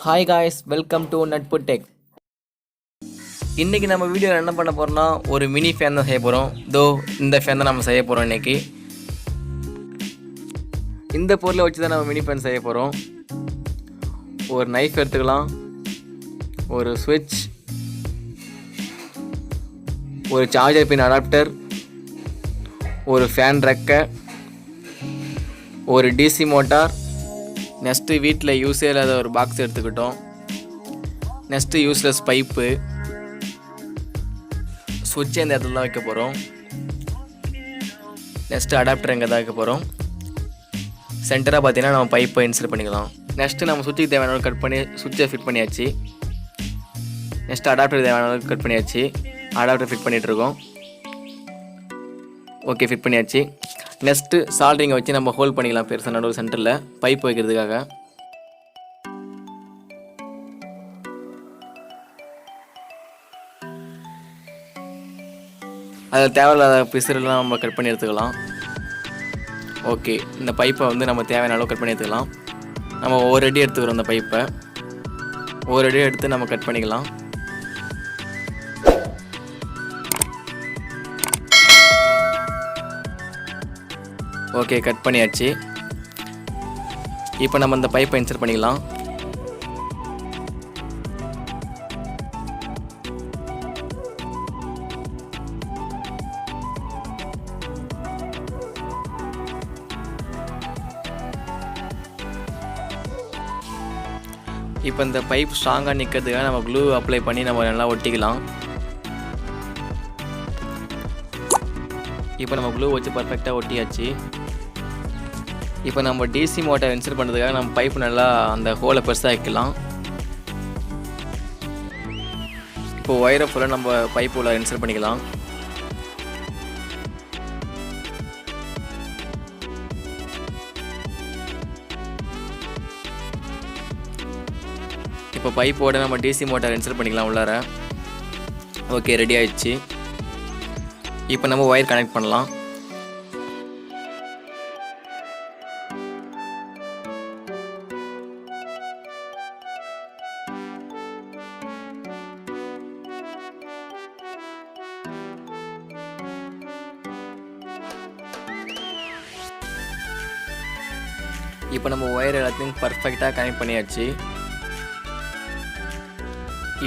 Hi guys, welcome to Natpu Tech. இன்னைக்கு நம்ம வீடியோல என்ன பண்ண போறோம்னா ஒரு மினி ஃபேன் தான் செய்ய போறோம். இந்த ஃபேன் தான் நம்ம செய்ய போறோம் இன்னைக்கு. இந்த பொருளை வச்சு தான் நம்ம மினி ஃபேன் செய்ய போறோம். ஒரு நைஃப் எடுத்துக்கலாம். ஒரு ஸ்விட்ச், ஒரு சார்ஜர் பின் அடாப்டர், ஒரு ஃபேன் ரெக்க, ஒரு டிசி மோட்டார், நெக்ஸ்ட்டு வீட்டில் யூஸே இல்லாத ஒரு பாக்ஸ் எடுத்துக்கிட்டோம். நெக்ஸ்ட்டு யூஸ்லெஸ் பைப்பு, சுவிட்ச் இந்த இடத்துல தான் வைக்க போகிறோம். நெக்ஸ்ட்டு அடாப்டர் இங்கே தான் வைக்க போகிறோம். சென்டராக பார்த்தீங்கன்னா நம்ம பைப்பை இன்சர்ட் பண்ணிக்கலாம். நெக்ஸ்ட்டு நம்ம சுவிட்சுக்கு தேவையான அளவுக்கு கட் பண்ணி சுவிட்சை ஃபிட் பண்ணியாச்சு. நெக்ஸ்ட்டு அடாப்டர் தேவையான அளவுக்கு கட் பண்ணியாச்சு. அடாப்டர் ஃபிட் பண்ணிகிட்ருக்கோம். ஓகே, ஃபிட் பண்ணியாச்சு. நெக்ஸ்ட்டு சால்ட்ரிங்கை வச்சு நம்ம ஹோல்ட் பண்ணிக்கலாம் பெருசாக நடுவில் சென்டரில் பைப் வைக்கிறதுக்காக. அதில் தேவையில்லாத பிசுரெல்லாம் நம்ம கட் பண்ணி எடுத்துக்கலாம். ஓகே, இந்த பைப்பை வந்து நம்ம தேவையான அளவு கட் பண்ணி எடுத்துக்கலாம். நம்ம ஒவ்வொரு அடி எடுத்துக்கிறோம். இந்த பைப்பை ஒவ்வொரு அடி எடுத்து நம்ம கட் பண்ணிக்கலாம். ஓகே, கட் பண்ணியாச்சு. இப்போ நம்ம இந்த பைப்பை இன்சர்ட் பண்ணிக்கலாம். இப்போ இந்த பைப் ஸ்ட்ராங்காக நிற்கிறதுக்காக நம்ம க்ளூ அப்ளை பண்ணி நம்ம நல்லா ஒட்டிக்கலாம். இப்போ நம்ம க்ளூ வச்சு பர்ஃபெக்டாக ஒட்டியாச்சு. இப்போ நம்ம டிசி மோட்டார் இன்சர்ட் பண்ணுறதுக்காக நம்ம பைப் நல்லா அந்த ஹோலை பெருசாக வைக்கலாம். இப்போ ஒயரை ஃபுல்லாக நம்ம பைப் உள்ள இன்சர்ட் பண்ணிக்கலாம். இப்போ பைப்போட நம்ம டிசி மோட்டார் இன்சர்ட் பண்ணிக்கலாம் உள்ளார. ஓகே, ரெடி ஆயிடுச்சு. இப்போ நம்ம ஒயர் கனெக்ட் பண்ணலாம். இப்போ நம்ம ஒயர் எல்லாத்தையும் பர்ஃபெக்டாக கனெக்ட் பண்ணியாச்சு.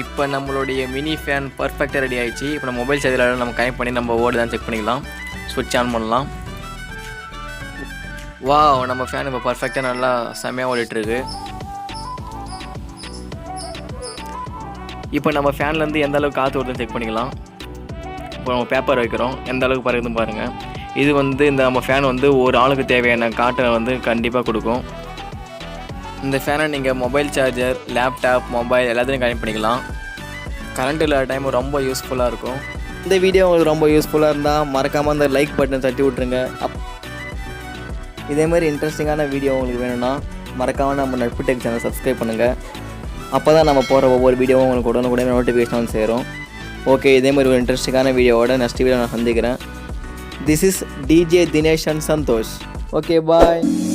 இப்போ நம்மளுடைய மினி ஃபேன் பர்ஃபெக்டாக ரெடி ஆகிடுச்சு. இப்போ நம்ம மொபைல் சார்ஜரில் நம்ம கனெக்ட் பண்ணி நம்ம ஓடுதான் செக் பண்ணிக்கலாம். ஸ்விட்ச் ஆன் பண்ணலாம். நம்ம ஃபேன் இப்போ பர்ஃபெக்டாக நல்லா செம்மையாக ஓடிட்டுருக்கு. இப்போ நம்ம ஃபேன்லேருந்து எந்த அளவுக்கு காற்று வருதுன்னு செக் பண்ணிக்கலாம். இப்போ நம்ம பேப்பர் வைக்கிறோம், எந்த அளவுக்கு பறக்குதுன்னு பாருங்கள். இது வந்து இந்த நம்ம ஃபேன் வந்து ஒரு ஆளுக்கு தேவையான காற்றை வந்து கண்டிப்பாக கொடுக்கும். இந்த ஃபேனை நீங்கள் மொபைல் சார்ஜர், லேப்டாப், மொபைல் எல்லாத்தையும் கனெக்ட் பண்ணிக்கலாம். கரண்ட் இல்லாத டைம் ரொம்ப யூஸ்ஃபுல்லாக இருக்கும். இந்த வீடியோ உங்களுக்கு ரொம்ப யூஸ்ஃபுல்லாக இருந்தால் மறக்காமல் அந்த லைக் பட்டன் தட்டி விட்ருங்க. இதேமாதிரி இன்ட்ரெஸ்டிங்கான வீடியோ உங்களுக்கு வேணும்னா மறக்காமல் நம்ம நட்பு டெக் சேனல் சப்ஸ்கிரைப் பண்ணுங்கள். அப்போ தான் நம்ம போகிற ஒவ்வொரு வீடியோவும் உங்களுக்கு உடனே நோட்டிஃபிகேஷன் சேரும். ஓகே, இதேமாதிரி ஒரு இன்ட்ரெஸ்டிங்கான வீடியோவோட நெக்ஸ்ட் வீடியோ நான் சந்திக்கிறேன். This is DJ.DINESH and SANTHOSH. Okay, bye.